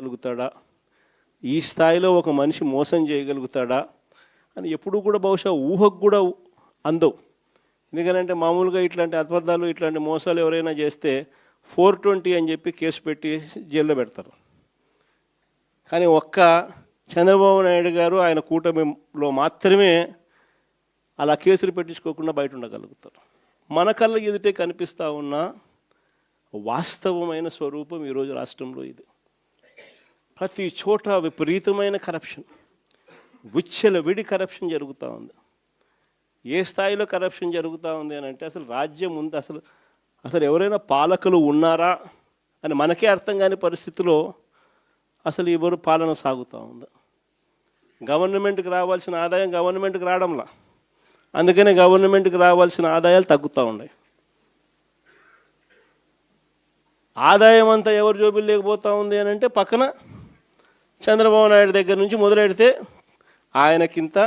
చేయగలుగుతాడా, ఈ స్థాయిలో ఒక మనిషి మోసం చేయగలుగుతాడా అని ఎప్పుడు కూడా బహుశా ఊహకు కూడా అందవు. ఎందుకంటే మామూలుగా ఇట్లాంటి అబద్ధాలు ఇట్లాంటి మోసాలు ఎవరైనా చేస్తే 420 అని చెప్పి కేసు పెట్టి జైల్లో పెడతారు. కానీ ఒక్క చంద్రబాబు నాయుడు గారు ఆయన కూటమిలో మాత్రమే అలా కేసులు పెట్టించుకోకుండా బయట ఉండగలుగుతారు. మన కళ్ళ ఎదుటే కనిపిస్తూ ఉన్న వాస్తవమైన స్వరూపం ఈరోజు రాష్ట్రంలో ఇది. ప్రతి చోట విపరీతమైన కరప్షన్, విచ్చలవిడి కరప్షన్ జరుగుతూ ఉంది. ఏ స్థాయిలో కరప్షన్ జరుగుతూ ఉంది అని అంటే అసలు రాజ్యం ఉంది, అసలు ఎవరైనా పాలకులు ఉన్నారా అని మనకే అర్థం కాని పరిస్థితిలో అసలు ఎవరు పాలన సాగుతూ ఉంది. గవర్నమెంట్కి రావాల్సిన ఆదాయం గవర్నమెంట్కి రావడంలా, అందుకనే గవర్నమెంట్కి రావాల్సిన ఆదాయాలు తగ్గుతూ ఉన్నాయి. ఆదాయం అంతా ఎవరు జోబులు లేకపోతూ ఉంది అని అంటే పక్కన చంద్రబాబు నాయుడు దగ్గర నుంచి మొదలెడితే ఆయనకింత